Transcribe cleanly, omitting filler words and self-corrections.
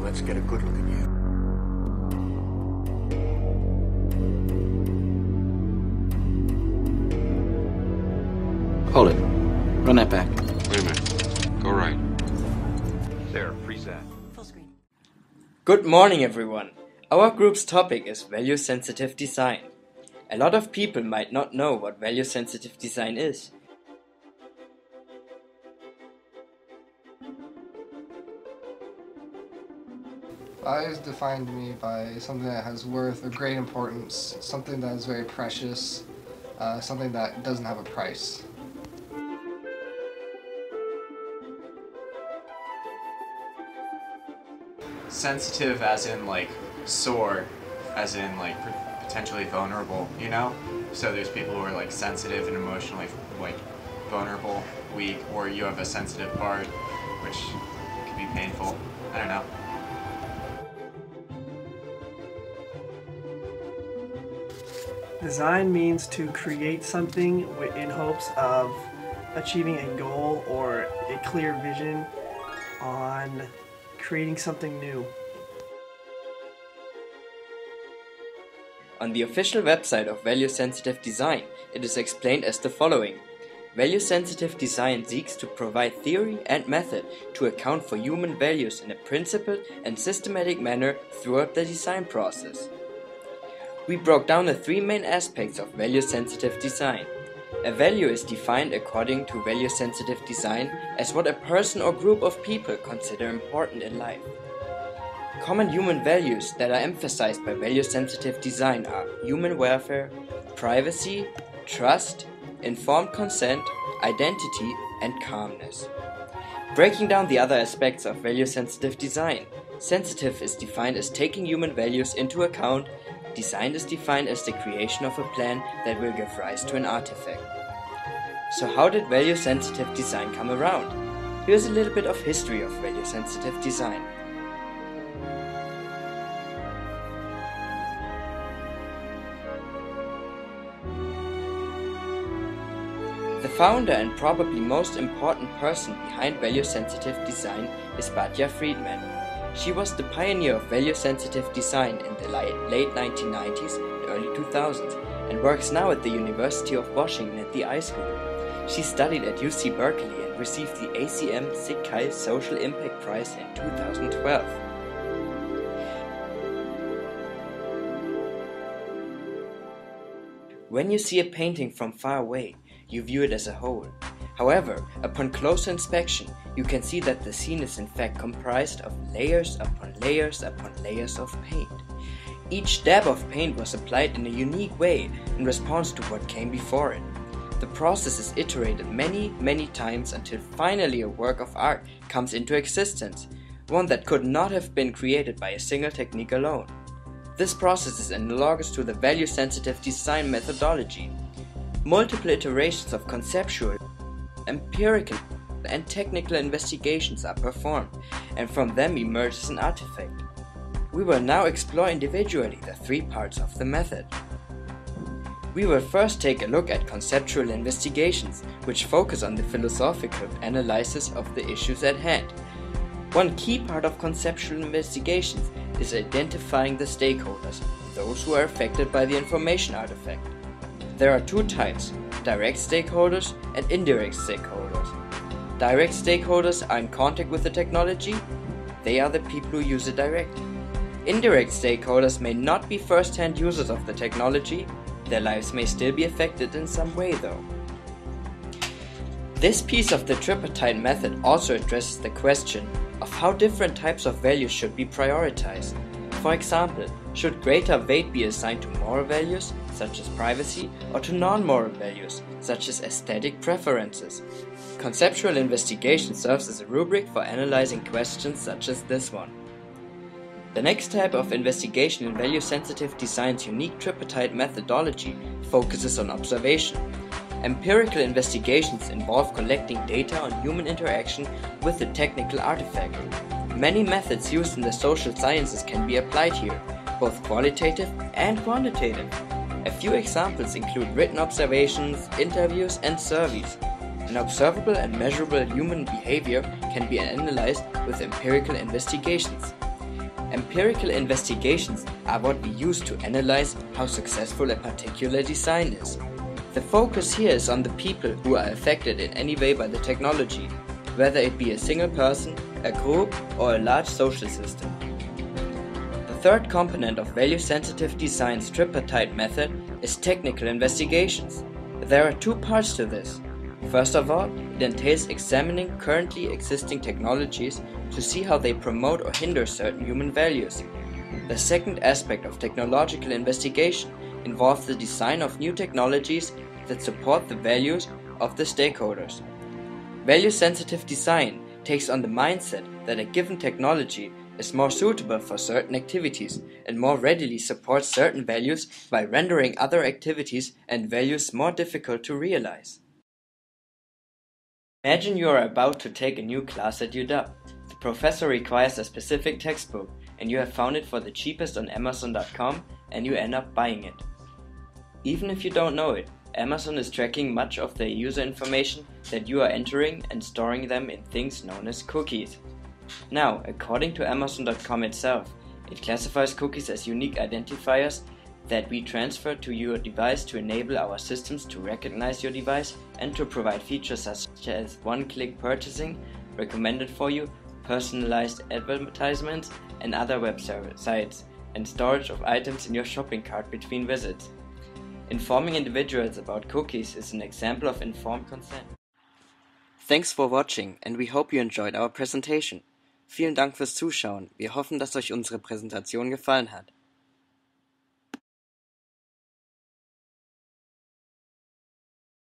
let's get a good look at you. Hold it. Run that back. Wait a minute. Go right. There, preset. Full screen. Good morning, everyone. Our group's topic is value-sensitive design. A lot of people might not know what value-sensitive design is. Value is defined to me by something that has worth or great importance, something that is very precious, something that doesn't have a price. Sensitive as in like sore, as in like potentially vulnerable, you know? So there's people who are like sensitive and emotionally like vulnerable, weak, or you have a sensitive part, which can be painful. I don't know. Design means to create something in hopes of achieving a goal or a clear vision on creating something new. On the official website of value-sensitive design, it is explained as the following. Value-sensitive design seeks to provide theory and method to account for human values in a principled and systematic manner throughout the design process. We broke down the three main aspects of value-sensitive design. A value is defined according to value-sensitive design as what a person or group of people consider important in life. Common human values that are emphasized by value-sensitive design are human welfare, privacy, trust, informed consent, identity, and calmness. Breaking down the other aspects of value-sensitive design, sensitive is defined as taking human values into account. Design is defined as the creation of a plan that will give rise to an artifact. So how did value-sensitive design come around? Here's a little bit of history of value-sensitive design. The founder and probably most important person behind value-sensitive design is Batya Friedman. She was the pioneer of value-sensitive design in the late 1990s and early 2000s and works now at the University of Washington at the iSchool. She studied at UC Berkeley and received the ACM Sitkay Social Impact Prize in 2012. When you see a painting from far away, you view it as a whole. However, upon closer inspection, you can see that the scene is in fact comprised of layers upon layers upon layers of paint. Each dab of paint was applied in a unique way in response to what came before it. The process is iterated many times until finally a work of art comes into existence, one that could not have been created by a single technique alone. This process is analogous to the value-sensitive design methodology. Multiple iterations of conceptual, empirical, and technical investigations are performed, and from them emerges an artifact. We will now explore individually the three parts of the method. We will first take a look at conceptual investigations, which focus on the philosophical analysis of the issues at hand. One key part of conceptual investigations is identifying the stakeholders, those who are affected by the information artifact. There are two types, direct stakeholders and indirect stakeholders. Direct stakeholders are in contact with the technology. They are the people who use it directly. Indirect stakeholders may not be first-hand users of the technology. Their lives may still be affected in some way though. This piece of the tripartite method also addresses the question of how different types of values should be prioritized. For example, should greater weight be assigned to moral values, such as privacy, or to non-moral values, such as aesthetic preferences? Conceptual investigation serves as a rubric for analyzing questions such as this one. The next type of investigation in value-sensitive design's unique tripartite methodology focuses on observation. Empirical investigations involve collecting data on human interaction with the technical artifact. Many methods used in the social sciences can be applied here, both qualitative and quantitative. A few examples include written observations, interviews, and surveys. An observable and measurable human behavior can be analyzed with empirical investigations. Empirical investigations are what we use to analyze how successful a particular design is. The focus here is on the people who are affected in any way by the technology, whether it be a single person, a group, or a large social system. The third component of value-sensitive design's tripartite method is technical investigations. There are two parts to this. First of all, it entails examining currently existing technologies to see how they promote or hinder certain human values. The second aspect of technological investigation involves the design of new technologies that support the values of the stakeholders. Value-sensitive design takes on the mindset that a given technology is more suitable for certain activities and more readily supports certain values by rendering other activities and values more difficult to realize. Imagine you are about to take a new class at UW. The professor requires a specific textbook and you have found it for the cheapest on Amazon.com and you end up buying it. Even if you don't know it, Amazon is tracking much of the user information that you are entering and storing them in things known as cookies. Now, according to Amazon.com itself, it classifies cookies as unique identifiers that we transfer to your device to enable our systems to recognize your device and to provide features such as one-click purchasing, recommended for you, personalized advertisements, and other websites, and storage of items in your shopping cart between visits. Informing individuals about cookies is an example of informed consent. Thanks for watching and we hope you enjoyed our presentation. Vielen Dank fürs Zuschauen. Wir hoffen, dass euch unsere Präsentation gefallen hat.